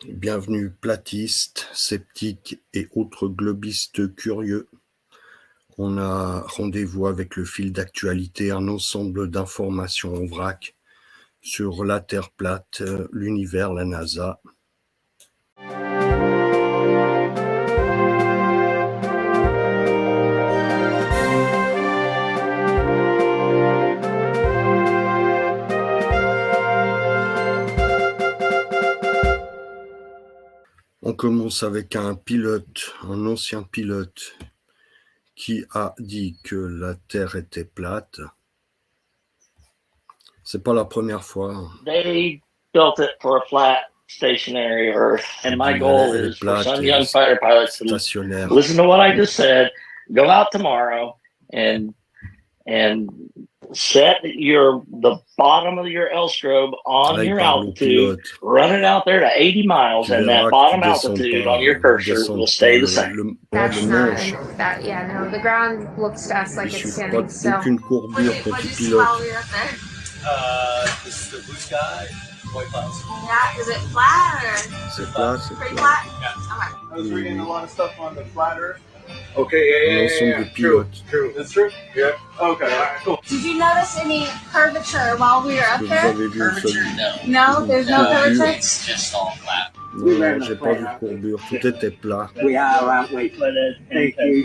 Bienvenue platistes, sceptiques et autres globistes curieux. On a rendez-vous avec le fil d'actualité, un ensemble d'informations en vrac sur la Terre plate, l'univers, la NASA. On commence avec un pilote, un ancien pilote, qui a dit que la Terre était plate. C'est pas la première fois. They built it for a flat, stationary Earth, and my goal is for some young fighter pilots to listen to what I just said, go out tomorrow and set the bottom of your L-strobe on your altitude, run it out there to 80 miles, and that bottom altitude on your cursor will stay the same. That's not that. Yeah, no, the ground looks to us like it's standing still. Aucune courbure quand tu pilotes. This is the blue sky, white clouds. Yeah, is it flat or? C'est plat, c'est Pretty plat. flat? Yeah. Okay. I was reading a lot of stuff on the flat Earth. Okay, yeah. True. That's true. Yeah. Okay. All right. Cool. Did you notice any curvature while we were up Vous there? avez vu Curvature, no. No, there's no curvature. It's just all flat. Non, j'ai pas vu de courbure, tout était plat. We are, aren't we? Thank you.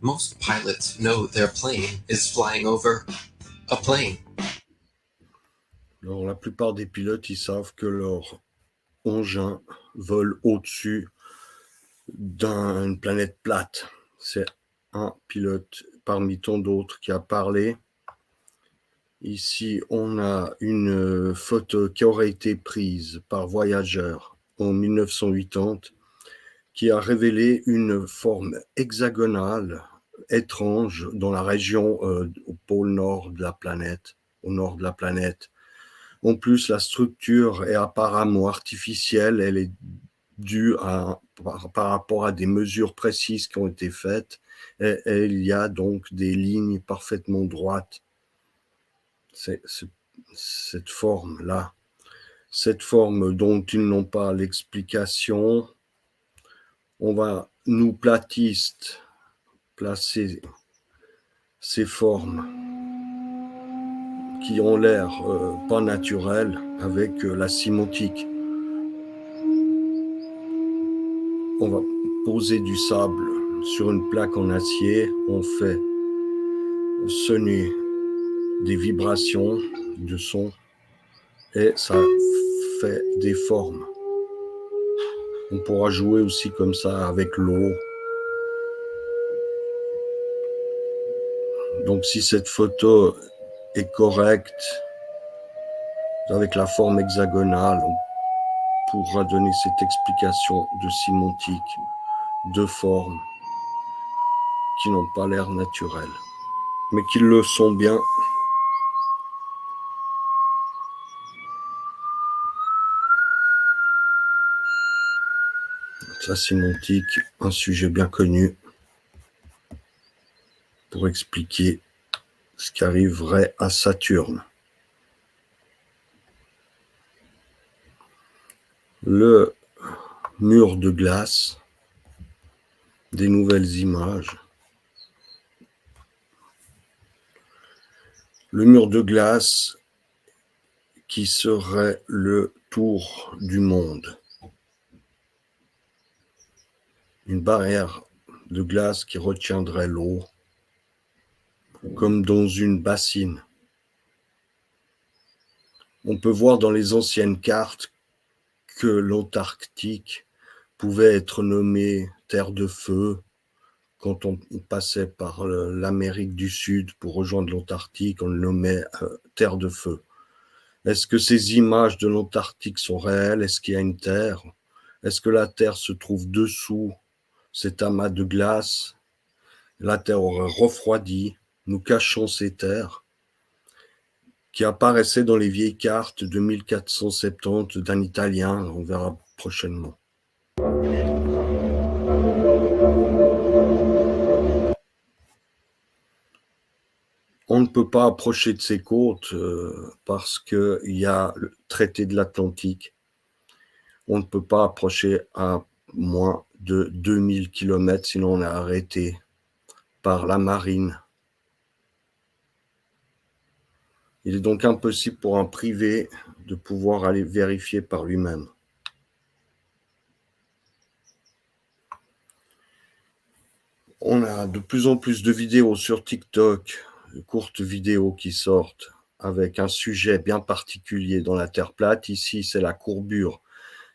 Most pilots know their plane is flying over a plane. Alors, la plupart des pilotes, ils savent que leur engin vole au-dessus d'une planète plate. C'est un pilote parmi tant d'autres qui a parlé. Ici, on a une photo qui aurait été prise par Voyager en 1980, qui a révélé une forme hexagonale étrange dans la région au pôle nord de la planète, au nord de la planète. En plus, la structure est apparemment artificielle, elle est due par rapport à des mesures précises qui ont été faites, et il y a donc des lignes parfaitement droites. Cette forme-là, cette forme dont ils n'ont pas l'explication, on va, nous platistes, placer ces formes qui ont l'air pas naturelles avec la sémantique. On va poser du sable sur une plaque en acier, on fait sonner des vibrations de son et ça fait des formes. On pourra jouer aussi comme ça avec l'eau. Donc si cette photo est correcte, avec la forme hexagonale, on pourra donner cette explication de sémantique, de formes qui n'ont pas l'air naturelles, mais qui le sont bien. La sémantique, un sujet bien connu pour expliquer ce qui arriverait à Saturne. Le mur de glace, des nouvelles images. Le mur de glace qui serait le tour du monde. Une barrière de glace qui retiendrait l'eau, comme dans une bassine. On peut voir dans les anciennes cartes que l'Antarctique pouvait être nommée Terre de Feu quand on passait par l'Amérique du Sud pour rejoindre l'Antarctique, on le nommait Terre de Feu. Est-ce que ces images de l'Antarctique sont réelles? Est-ce qu'il y a une Terre? Est-ce que la Terre se trouve dessous cet amas de glace? La Terre aurait refroidi, nous cachons ces terres qui apparaissaient dans les vieilles cartes de 1470 d'un Italien, on verra prochainement. On ne peut pas approcher de ces côtes parce qu'il y a le traité de l'Atlantique. On ne peut pas approcher à moins de 2000 km, sinon on est arrêté par la marine. Il est donc impossible pour un privé de pouvoir aller vérifier par lui-même. On a de plus en plus de vidéos sur TikTok, de courtes vidéos qui sortent avec un sujet bien particulier dans la Terre plate. Ici, c'est la courbure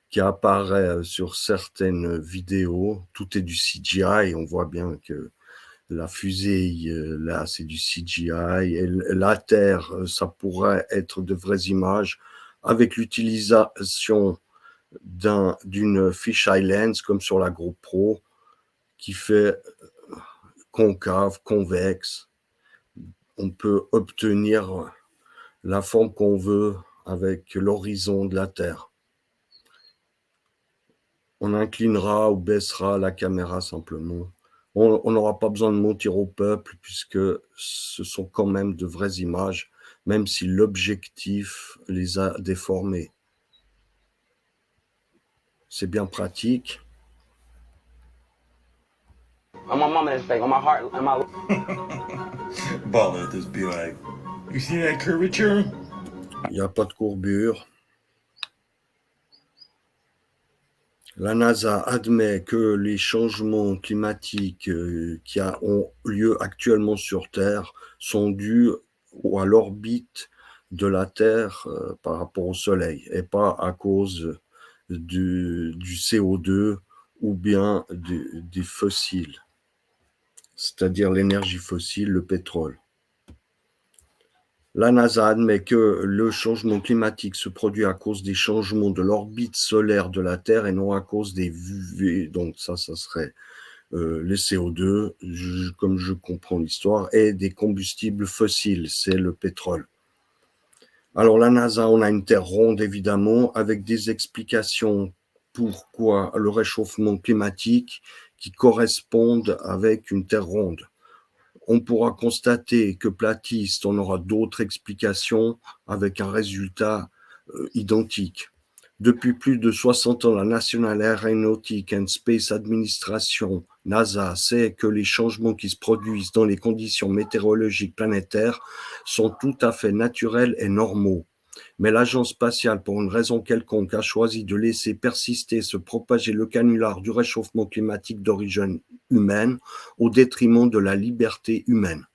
qui apparaît sur certaines vidéos. Tout est du CGI. On voit bien que la fusée, là, c'est du CGI. Et la Terre, ça pourrait être de vraies images avec l'utilisation d'une fisheye lens, comme sur la GoPro, qui fait concave, convexe. On peut obtenir la forme qu'on veut avec l'horizon de la Terre. On inclinera ou baissera la caméra simplement. On n'aura pas besoin de mentir au peuple puisque ce sont quand même de vraies images, même si l'objectif les a déformées. C'est bien pratique. On my mama is fake. On my heart, on my. Baller, just be like, you see that curvature? Il n'y a pas de courbure. La NASA admet que les changements climatiques qui ont lieu actuellement sur Terre sont dus à l'orbite de la Terre par rapport au Soleil et pas à cause du CO2 ou bien des fossiles, c'est-à-dire l'énergie fossile, le pétrole. La NASA admet que le changement climatique se produit à cause des changements de l'orbite solaire de la Terre et non à cause des UV. Donc ça serait les CO2, comme je comprends l'histoire, et des combustibles fossiles, c'est le pétrole. Alors la NASA, on a une Terre ronde évidemment, avec des explications pourquoi le réchauffement climatique qui correspondent avec une Terre ronde. On pourra constater que platiste, on aura d'autres explications avec un résultat identique. Depuis plus de 60 ans, la National Aeronautic and Space Administration, NASA, sait que les changements qui se produisent dans les conditions météorologiques planétaires sont tout à fait naturels et normaux. Mais l'agence spatiale, pour une raison quelconque, a choisi de laisser persister, se propager le canular du réchauffement climatique d'origine humaine au détriment de la liberté humaine.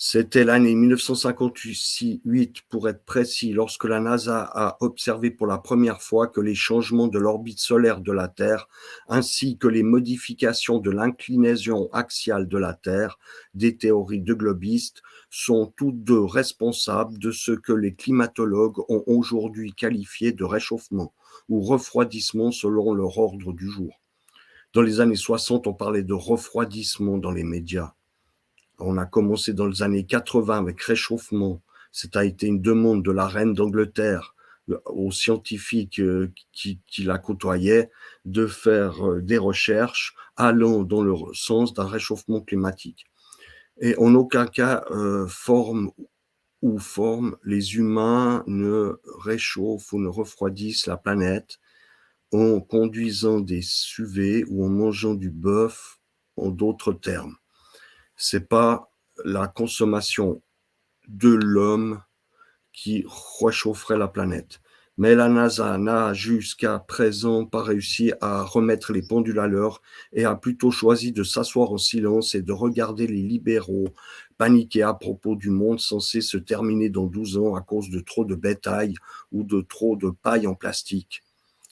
C'était l'année 1958 pour être précis, lorsque la NASA a observé pour la première fois que les changements de l'orbite solaire de la Terre, ainsi que les modifications de l'inclinaison axiale de la Terre, des théories de globistes, sont toutes deux responsables de ce que les climatologues ont aujourd'hui qualifié de réchauffement ou refroidissement selon leur ordre du jour. Dans les années 60, on parlait de refroidissement dans les médias. On a commencé dans les années 80 avec réchauffement. Ça a été une demande de la reine d'Angleterre aux scientifiques qui la côtoyaient de faire des recherches allant dans le sens d'un réchauffement climatique. Et en aucun cas, forme, les humains ne réchauffent ou ne refroidissent la planète en conduisant des SUV ou en mangeant du bœuf, en d'autres termes. C'est pas la consommation de l'homme qui réchaufferait la planète. Mais la NASA n'a jusqu'à présent pas réussi à remettre les pendules à l'heure et a plutôt choisi de s'asseoir en silence et de regarder les libéraux paniquer à propos du monde censé se terminer dans 12 ans à cause de trop de bétail ou de trop de paille en plastique.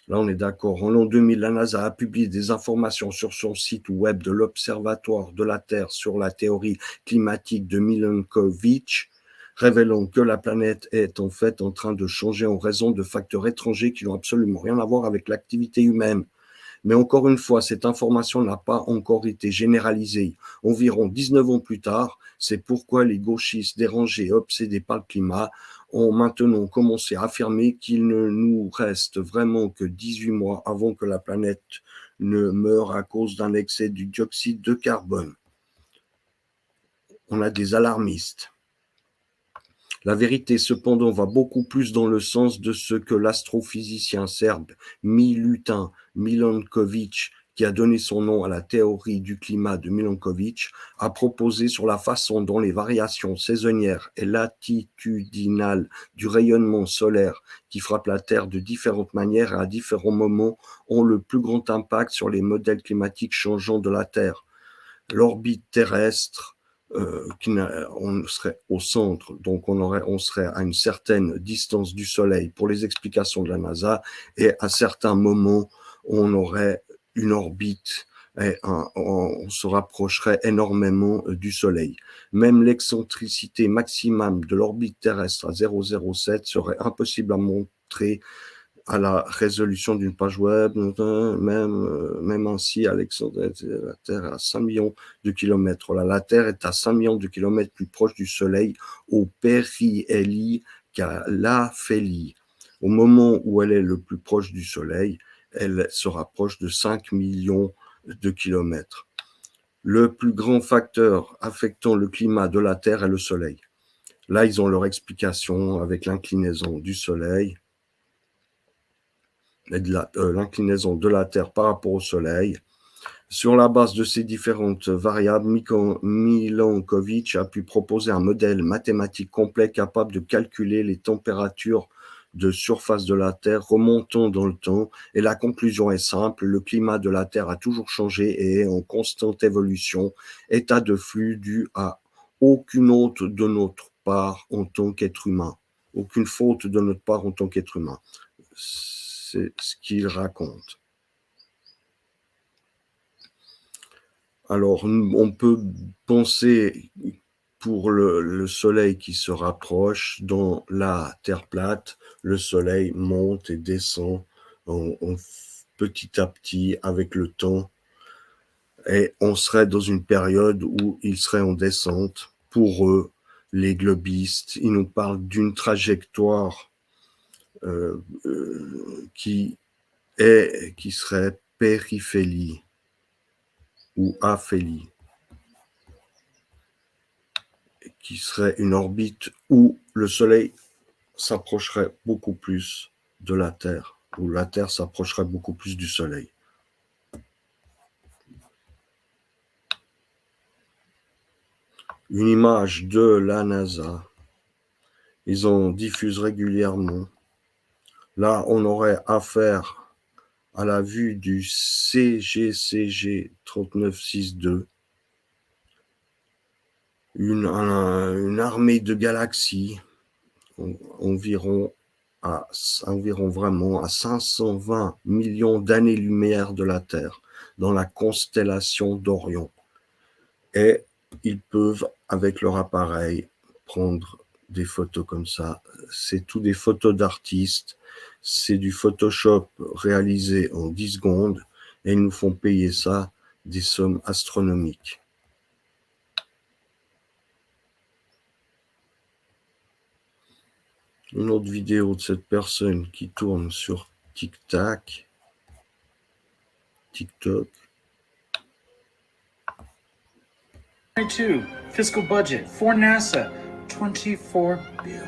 Là, on est d'accord. En l'an 2000, la NASA a publié des informations sur son site web de l'Observatoire de la Terre sur la théorie climatique de Milankovitch, révélant que la planète est en fait en train de changer en raison de facteurs étrangers qui n'ont absolument rien à voir avec l'activité humaine. Mais encore une fois, cette information n'a pas encore été généralisée. Environ 19 ans plus tard, c'est pourquoi les gauchistes dérangés et obsédés par le climat ont maintenant commencé à affirmer qu'il ne nous reste vraiment que 18 mois avant que la planète ne meure à cause d'un excès du dioxyde de carbone. On a des alarmistes. La vérité, cependant, va beaucoup plus dans le sens de ce que l'astrophysicien serbe Milutin Milanković, qui a donné son nom à la théorie du climat de Milanković, a proposé sur la façon dont les variations saisonnières et latitudinales du rayonnement solaire qui frappe la Terre de différentes manières et à différents moments ont le plus grand impact sur les modèles climatiques changeants de la Terre. L'orbite terrestre, on serait au centre, donc on serait à une certaine distance du Soleil pour les explications de la NASA, et à certains moments, on aurait une orbite et on se rapprocherait énormément du Soleil. Même l'excentricité maximum de l'orbite terrestre à 0,07 serait impossible à montrer à la résolution d'une page web, même ainsi à l'excentricité de la Terre à 5 millions de kilomètres. Là, la Terre est à 5 millions de kilomètres plus proche du Soleil au périhélie qu'à l'aphélie. Au moment où elle est le plus proche du Soleil, elle se rapproche de 5 millions de kilomètres. Le plus grand facteur affectant le climat de la Terre est le Soleil. Là, ils ont leur explication avec l'inclinaison du Soleil et l'inclinaison de la Terre par rapport au Soleil. Sur la base de ces différentes variables, Milanković a pu proposer un modèle mathématique complet capable de calculer les températures de surface de la Terre remontant dans le temps, et la conclusion est simple, le climat de la Terre a toujours changé et est en constante évolution, état de flux dû à aucune autre de notre part en tant qu'être humain, aucune faute de notre part en tant qu'être humain. C'est ce qu'il raconte. Alors, on peut penser pour le Soleil qui se rapproche, dans la Terre plate, le Soleil monte et descend petit à petit avec le temps. Et on serait dans une période où il serait en descente. Pour eux, les globistes, ils nous parlent d'une trajectoire qui serait périphélie ou aphélie, qui serait une orbite où le Soleil s'approcherait beaucoup plus de la Terre, où la Terre s'approcherait beaucoup plus du Soleil. Une image de la NASA, ils en diffusent régulièrement. Là, on aurait affaire à la vue du CGCG 3962, une armée de galaxies, environ vraiment à 520 millions d'années-lumière de la Terre, dans la constellation d'Orion. Et ils peuvent, avec leur appareil, prendre des photos comme ça. C'est tout des photos d'artistes, c'est du Photoshop réalisé en 10 secondes, et ils nous font payer ça des sommes astronomiques. Une autre vidéo de cette personne qui tourne sur TikTok. Fiscal budget for NASA, $24 billion.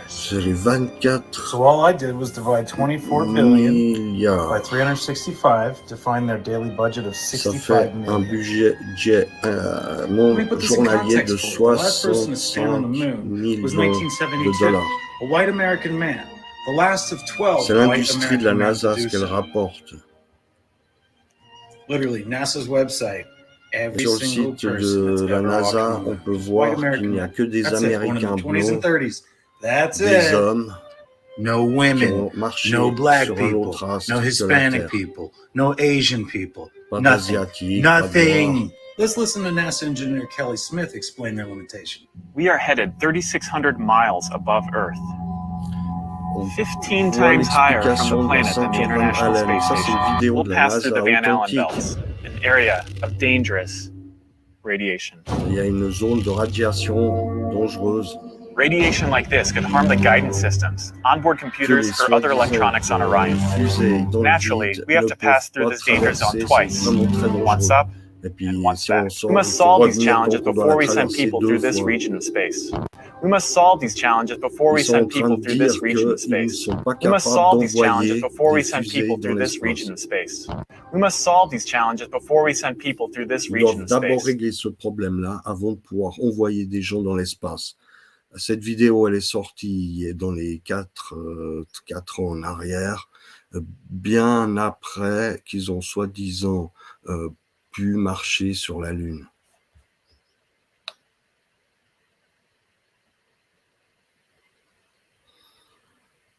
C'est les 24 So all I did was divide 24 billion by 365 to find their daily budget of 65 million. Ça fait un budget journalier de 65 millions de dollars. A white American man, the last of 12 C'est l'industrie de la NASA ce qu'elle rapporte. Literally, NASA's website. Sur le site de la NASA, on peut voir qu'il n'y a que des Américains blancs, des hommes, no women, no black sur people, no Hispanic people, no Asian people, nothing. Let's listen to NASA engineer Kelly Smith explain their limitation. We are headed 3,600 miles above Earth, 15 times higher from the planet than the International Space Station. We'll pass through the Van Allen belts, an area of dangerous radiation. Il y a une zone de radiation dangereuse. Radiation like this could harm the guidance systems, onboard computers, or other electronics on Orion. Naturally, we have to pass through this danger zone twice. Once up and wants that. We must solve these challenges before we send people through this region of space. We must solve these challenges before we send people through this region of space. We must solve these challenges before we send people through this region of space. We must solve these challenges before we send people through this region of space. Ils doivent d'abord régler ce problème-là avant de pouvoir envoyer des gens dans l'espace. Cette vidéo, elle est sortie dans les 4 ans en arrière, bien après qu'ils ont soi-disant pu marcher sur la Lune.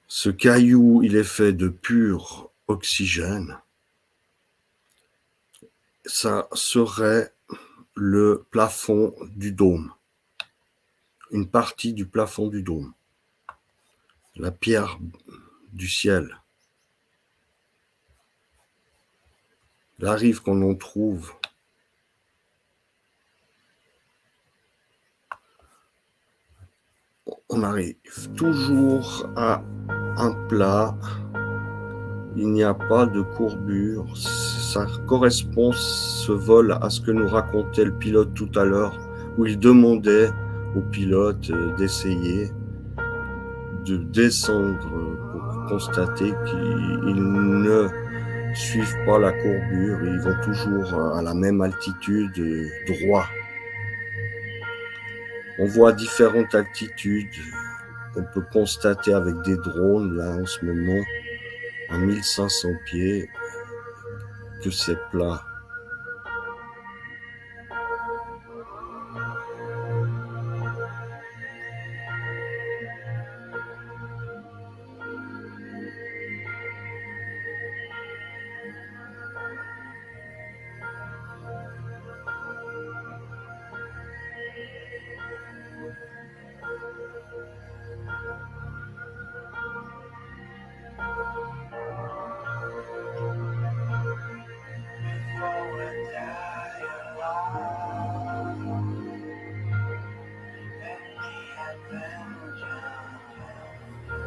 Ce caillou, il est fait de pur oxygène. Ça serait le plafond du dôme. Une partie du plafond du dôme. La pierre du ciel. Il arrive qu'on en trouve. On arrive toujours à un plat. Il n'y a pas de courbure. Ça correspond, ce vol, à ce que nous racontait le pilote tout à l'heure, où il demandait au pilote d'essayer de descendre pour constater qu'ils ne suivent pas la courbure, ils vont toujours à la même altitude droit. On voit différentes altitudes. On peut constater avec des drones, là en ce moment, à 1500 pieds, que c'est plat.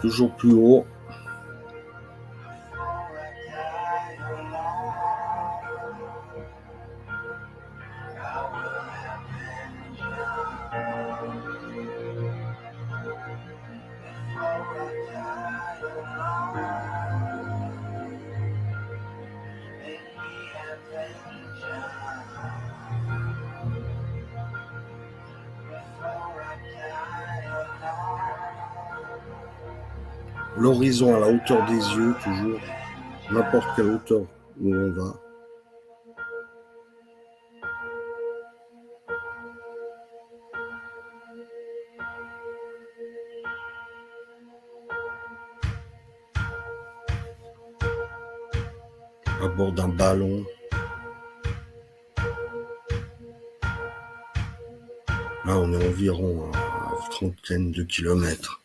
Toujours plus haut. L'horizon à la hauteur des yeux, toujours, n'importe quelle hauteur où on va. À bord d'un ballon. Là, on est environ à une trentaine de kilomètres.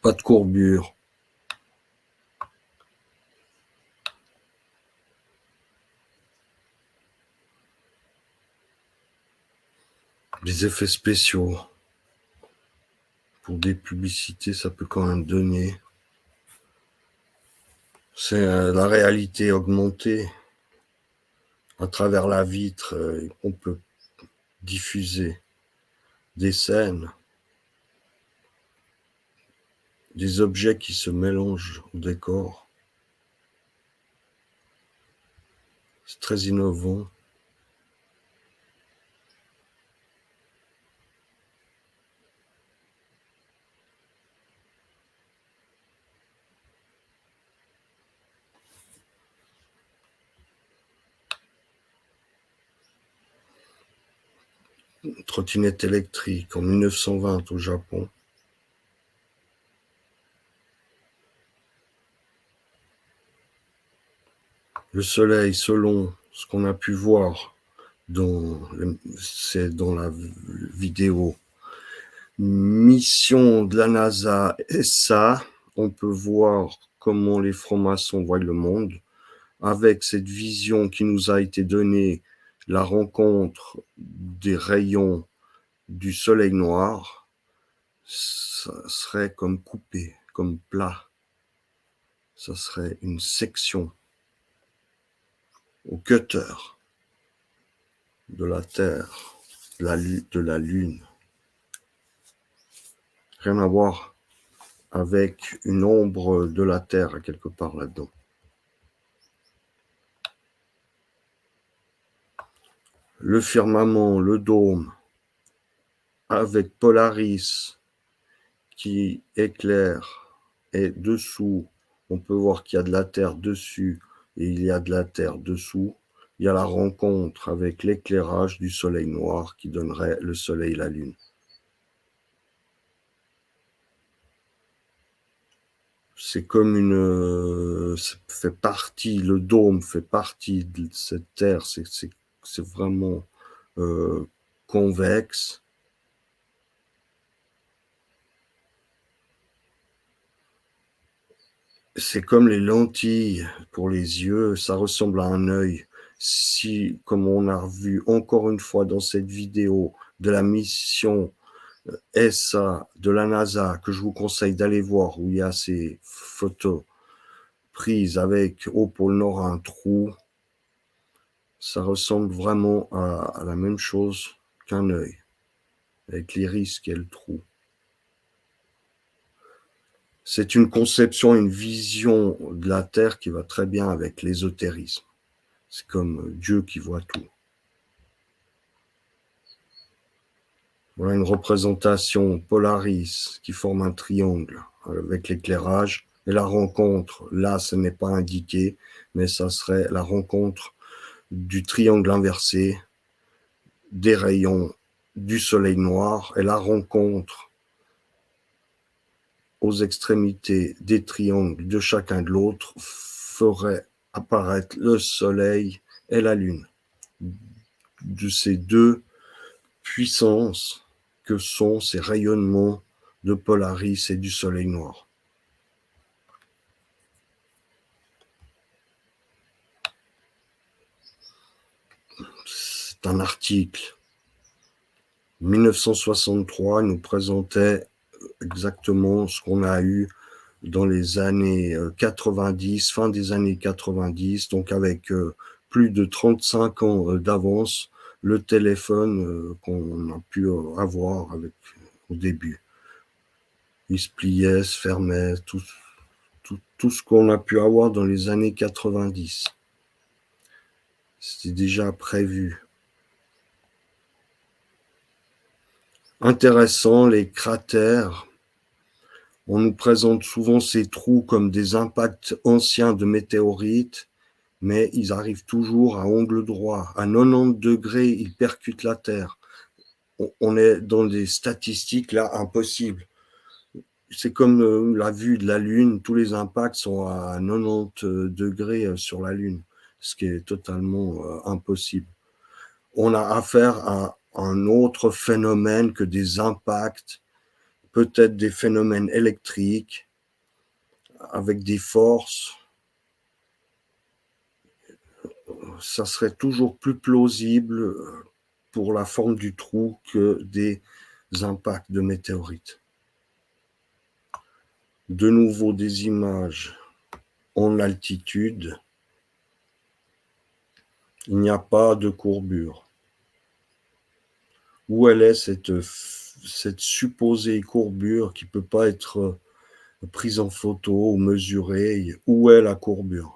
Pas de courbure. Des effets spéciaux. Pour des publicités, ça peut quand même donner. C'est la réalité augmentée. À travers la vitre, on peut diffuser des scènes. Des objets qui se mélangent au décor. C'est très innovant. Une trottinette électrique en 1920 au Japon. Le soleil, selon ce qu'on a pu voir c'est dans la vidéo mission de la NASA ESA, on peut voir comment les francs-maçons voient le monde avec cette vision qui nous a été donnée, la rencontre des rayons du soleil noir. Ça serait comme coupé, comme plat. Ça serait une section. au cutter de la Terre, de la Lune. Rien à voir avec une ombre de la Terre quelque part là-dedans. Le firmament, le dôme, avec Polaris qui éclaire, et dessous, on peut voir qu'il y a de la Terre dessus et il y a de la Terre dessous. Il y a la rencontre avec l'éclairage du soleil noir qui donnerait le soleil et la lune. C'est comme ça fait partie, le dôme fait partie de cette Terre, c'est vraiment convexe. C'est comme les lentilles pour les yeux, ça ressemble à un œil. Si, comme on a vu encore une fois dans cette vidéo de la mission ESA de la NASA, que je vous conseille d'aller voir, où il y a ces photos prises avec au pôle Nord un trou, ça ressemble vraiment à la même chose qu'un œil, avec l'iris qui est le trou. C'est une conception, une vision de la Terre qui va très bien avec l'ésotérisme. C'est comme Dieu qui voit tout. Voilà une représentation Polaris qui forme un triangle avec l'éclairage. Et la rencontre, là, ce n'est pas indiqué, mais ça serait la rencontre du triangle inversé, des rayons du soleil noir, et la rencontre aux extrémités des triangles de chacun de l'autre ferait apparaître le soleil et la lune. De ces deux puissances que sont ces rayonnements de Polaris et du soleil noir. C'est un article. 1963 nous présentait exactement ce qu'on a eu dans les années 90, fin des années 90, donc avec plus de 35 ans d'avance, le téléphone qu'on a pu avoir au début. Il se pliait, se fermait, tout ce qu'on a pu avoir dans les années 90. C'était déjà prévu. Intéressant, les cratères. On nous présente souvent ces trous comme des impacts anciens de météorites, mais ils arrivent toujours à angle droit. À 90 degrés, ils percutent la Terre. On est dans des statistiques là impossibles. C'est comme la vue de la Lune, tous les impacts sont à 90 degrés sur la Lune, ce qui est totalement impossible. On a affaire à un autre phénomène que des impacts, peut-être des phénomènes électriques, avec des forces. Ça serait toujours plus plausible pour la forme du trou que des impacts de météorites. De nouveau des images en altitude. Il n'y a pas de courbure. Où elle est cette supposée courbure qui ne peut pas être prise en photo ou mesurée? Où est la courbure?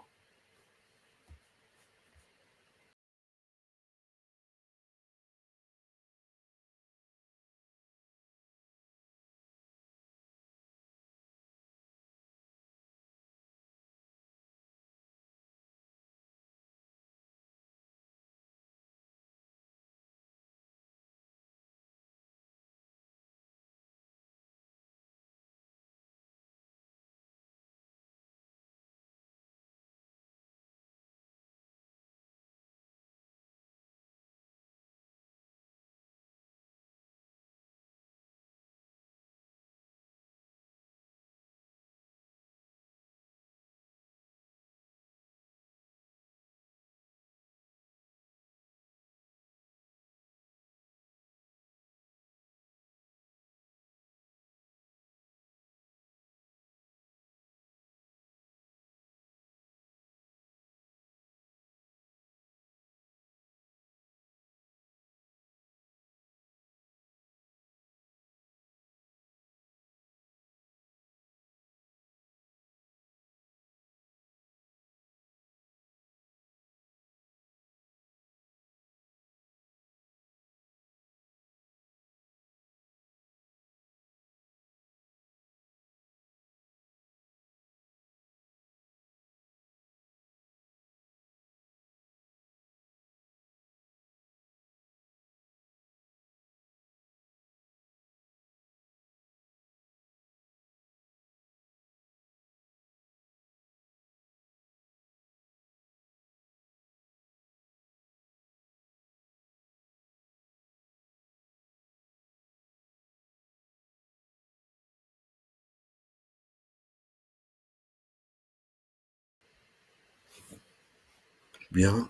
bien.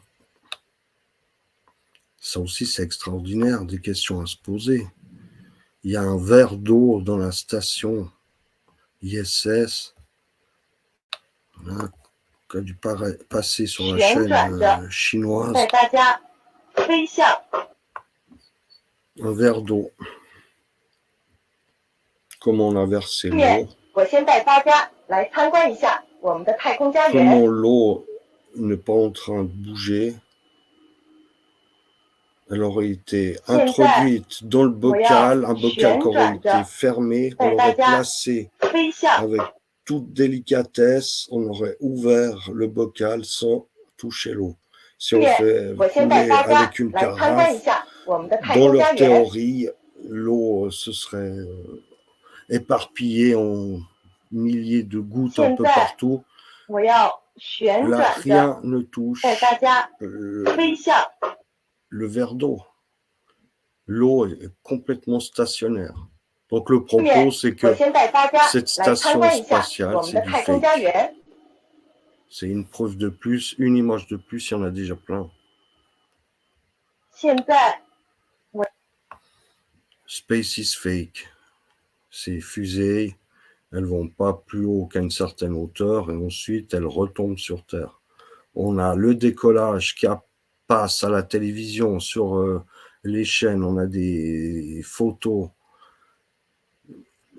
Ça aussi, c'est extraordinaire, des questions à se poser. Il y a un verre d'eau dans la station ISS. Là, qui a dû passer sur la chaîne chinoise. Un verre d'eau. Comment on a versé l'eau. Comment l'eau n'est pas en train de bouger. Elle aurait été introduite dans le bocal, un bocal qui aurait été fermé, on l'aurait placé avec toute délicatesse, on aurait ouvert le bocal sans toucher l'eau. Si on fait couler avec une carafe, dans leur théorie, l'eau se serait éparpillée en milliers de gouttes un peu partout. Là, rien ne touche le verre d'eau. L'eau est complètement stationnaire. Donc le propos, c'est que cette station spatiale, c'est du fake. C'est une preuve de plus, une image de plus, il y en a déjà plein. Space is fake. Ces fusées, elles vont pas plus haut qu'à une certaine hauteur et ensuite elles retombent sur Terre. On a le décollage qui passe à la télévision sur les chaînes, on a des photos.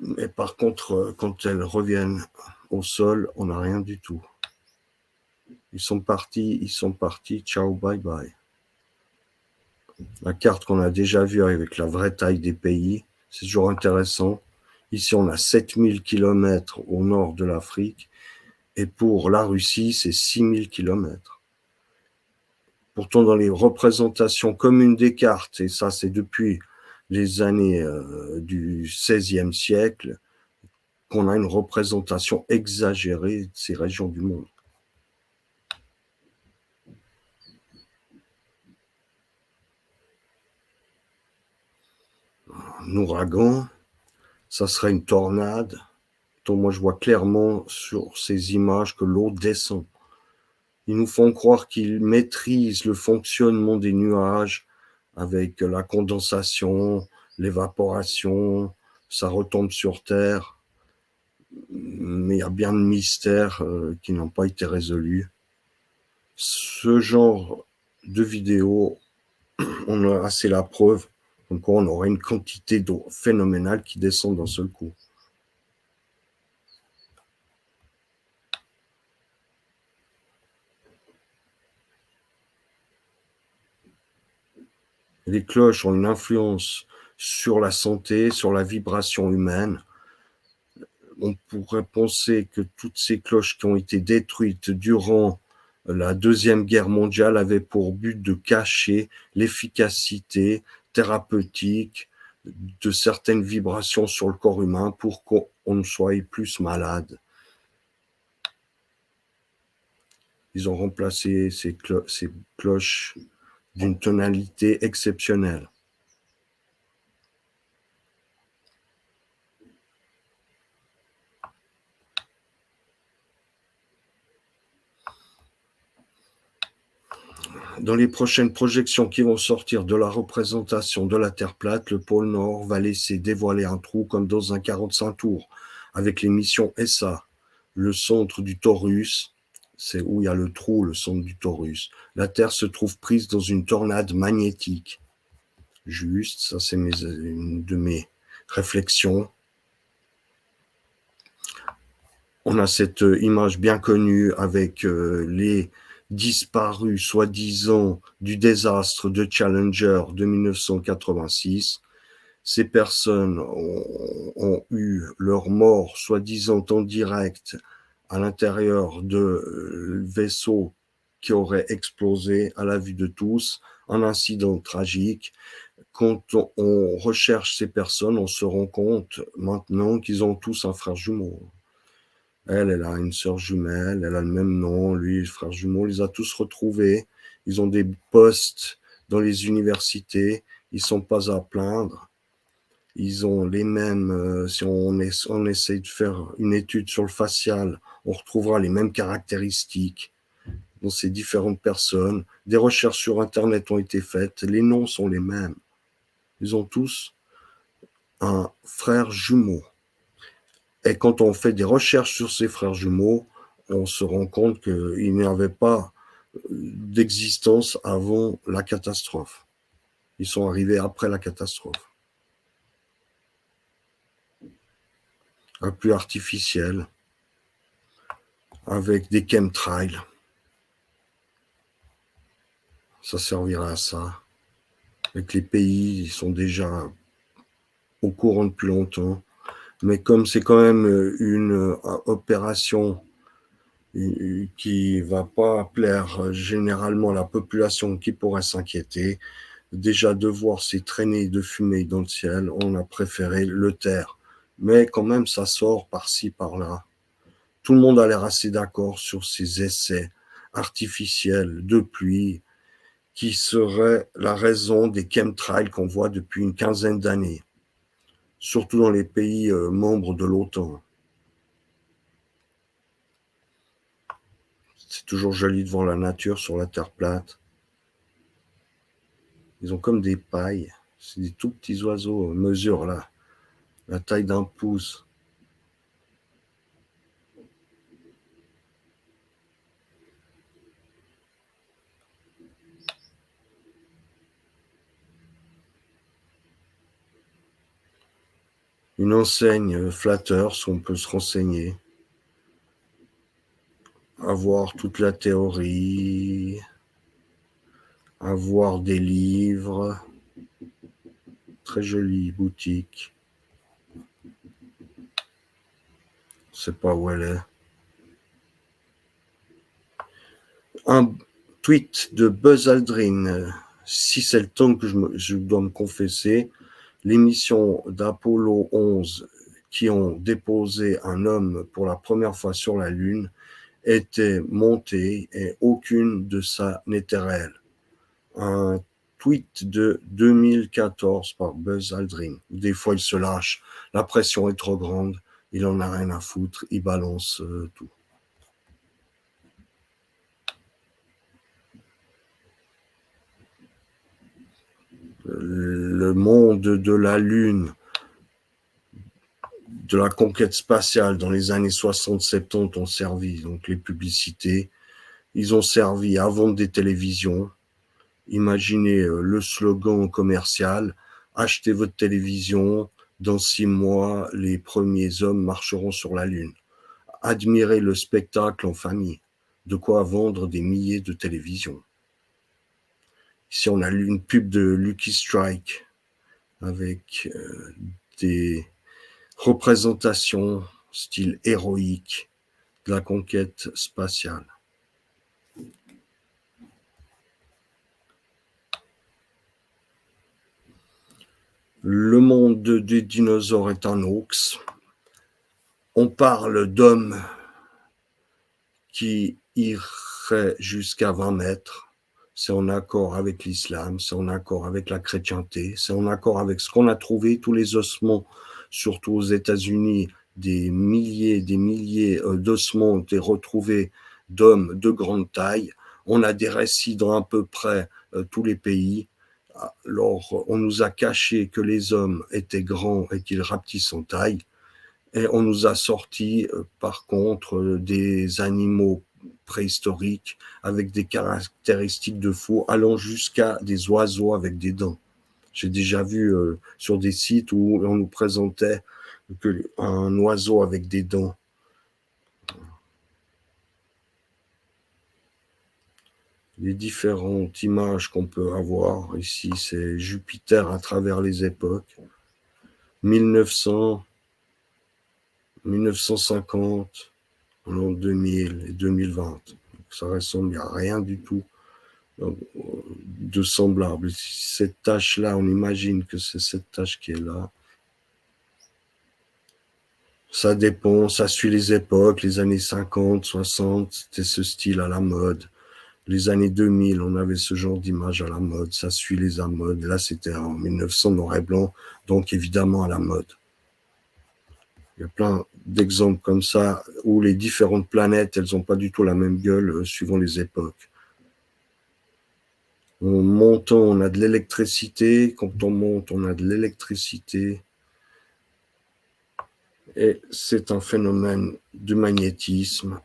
Mais par contre, quand elles reviennent au sol, on n'a rien du tout. Ils sont partis, ciao, bye bye. La carte qu'on a déjà vue avec la vraie taille des pays, c'est toujours intéressant. Ici, on a 7000 km au nord de l'Afrique, et pour la Russie, c'est 6000 km. Pourtant, dans les représentations communes des cartes, et ça c'est depuis les années du XVIe siècle, qu'on a une représentation exagérée de ces régions du monde. Un ouragan, ça serait une tornade. Donc moi je vois clairement sur ces images que l'eau descend. Ils nous font croire qu'ils maîtrisent le fonctionnement des nuages avec la condensation, l'évaporation, ça retombe sur Terre. Mais il y a bien de mystères qui n'ont pas été résolus. Ce genre de vidéo, on a assez la preuve, comme quoi on aurait une quantité d'eau phénoménale qui descend d'un seul coup. Les cloches ont une influence sur la santé, sur la vibration humaine. On pourrait penser que toutes ces cloches qui ont été détruites durant la Deuxième Guerre mondiale avaient pour but de cacher l'efficacité thérapeutique de certaines vibrations sur le corps humain pour qu'on ne soit plus malade. Ils ont remplacé ces cloches d'une tonalité exceptionnelle. Dans les prochaines projections qui vont sortir de la représentation de la Terre plate, le pôle Nord va laisser dévoiler un trou comme dans un 45 tours, avec les missions ESA, le centre du Taurus, c'est où il y a le trou, le centre du Taurus. La Terre se trouve prise dans une tornade magnétique. Juste, ça c'est une de mes réflexions. On a cette image bien connue avec les disparus, soi-disant, du désastre de Challenger de 1986. Ces personnes ont eu leur mort, soi-disant en direct, à l'intérieur de vaisseaux qui auraient explosé à la vue de tous, un incident tragique. Quand on recherche ces personnes, on se rend compte maintenant qu'ils ont tous un frère jumeau. Elle a une sœur jumelle, elle a le même nom, lui, le frère jumeau, il les a tous retrouvés. Ils ont des postes dans les universités, ils sont pas à plaindre. Ils ont les mêmes, si on essaye de faire une étude sur le facial, on retrouvera les mêmes caractéristiques. dans ces différentes personnes. Des recherches sur Internet ont été faites. Les noms sont les mêmes. Ils ont tous un frère jumeau. Et quand on fait des recherches sur ces frères jumeaux, on se rend compte qu'il n'y avait pas d'existence avant la catastrophe. Ils sont arrivés après la catastrophe. Un plus artificiel, avec des chemtrails. Ça servira à ça. Et que les pays ils sont déjà au courant depuis longtemps. Mais comme c'est quand même une opération qui va pas plaire généralement à la population qui pourrait s'inquiéter, déjà de voir ces traînées de fumée dans le ciel, on a préféré le taire. Mais quand même, ça sort par-ci, par-là. Tout le monde a l'air assez d'accord sur ces essais artificiels de pluie qui seraient la raison des chemtrails qu'on voit depuis une quinzaine d'années, surtout dans les pays membres de l'OTAN. C'est toujours joli de voir la nature sur la terre plate. Ils ont comme des pailles. C'est des tout petits oiseaux, mesure là, la taille d'un pouce. Une enseigne Flatters où on peut se renseigner, avoir toute la théorie, avoir des livres, très jolie boutique. Je sais pas où elle est. Un tweet de Buzz Aldrin, si c'est le temps que je dois me confesser, l'émission d'Apollo 11 qui ont déposé un homme pour la première fois sur la Lune était montée et aucune de ça n'était réelle. Un tweet de 2014 par Buzz Aldrin. Des fois, il se lâche, la pression est trop grande, il en a rien à foutre, il balance tout. Le monde de la Lune, de la conquête spatiale dans les années 60-70 ont servi, donc les publicités, ils ont servi à vendre des télévisions. Imaginez le slogan commercial, achetez votre télévision, dans 6 mois, les premiers hommes marcheront sur la Lune. Admirez le spectacle en famille, de quoi vendre des milliers de télévisions. Ici, on a une pub de Lucky Strike avec des représentations style héroïque de la conquête spatiale. Le monde des dinosaures est un hoax. On parle d'hommes qui iraient jusqu'à 20 mètres. C'est en accord avec l'islam, c'est en accord avec la chrétienté, c'est en accord avec ce qu'on a trouvé, tous les ossements, surtout aux États-Unis, des milliers d'ossements ont été retrouvés d'hommes de grande taille. On a des récits dans à peu près tous les pays. Alors, on nous a caché que les hommes étaient grands et qu'ils rapetissent en taille. Et on nous a sorti, par contre, des animaux préhistoriques avec des caractéristiques de fou, allant jusqu'à des oiseaux avec des dents. J'ai déjà vu sur des sites où on nous présentait un oiseau avec des dents. Les différentes images qu'on peut avoir ici, c'est Jupiter à travers les époques. 1900, 1950, en 2000 et 2020. Donc ça ressemble à rien du tout de semblable. Cette tache-là, on imagine que c'est cette tache qui est là. Ça dépend, ça suit les époques, les années 50, 60, c'était ce style à la mode. Les années 2000, on avait ce genre d'image à la mode, ça suit les modes. Là, c'était en 1900 noir et blanc, donc évidemment à la mode. Il y a plein d'exemples comme ça où les différentes planètes, elles n'ont pas du tout la même gueule suivant les époques. En montant, on a de l'électricité. Quand on monte, on a de l'électricité. Et c'est un phénomène du magnétisme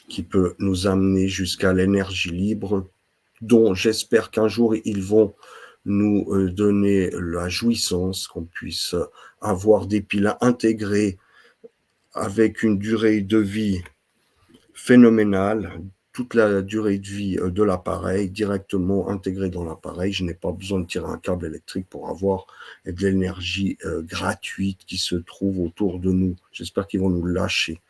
qui peut nous amener jusqu'à l'énergie libre, dont j'espère qu'un jour, ils vont nous donner la jouissance, qu'on puisse avoir des piles intégrées avec une durée de vie phénoménale, toute la durée de vie de l'appareil directement intégrée dans l'appareil. Je n'ai pas besoin de tirer un câble électrique pour avoir de l'énergie gratuite qui se trouve autour de nous. J'espère qu'ils vont nous lâcher.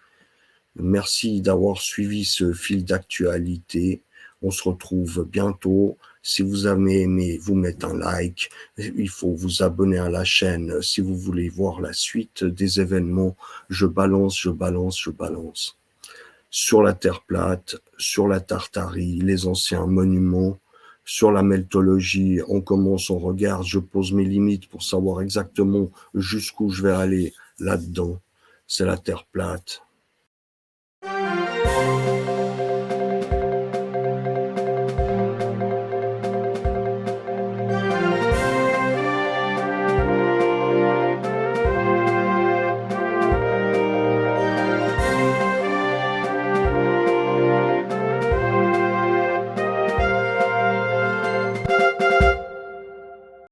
Merci d'avoir suivi ce fil d'actualité. On se retrouve bientôt. Si vous avez aimé, vous mettez un like. Il faut vous abonner à la chaîne si vous voulez voir la suite des événements. Je balance. Sur la Terre plate, sur la Tartarie, les anciens monuments, sur la meltologie, on commence, on regarde, je pose mes limites pour savoir exactement jusqu'où je vais aller là-dedans. C'est la Terre plate.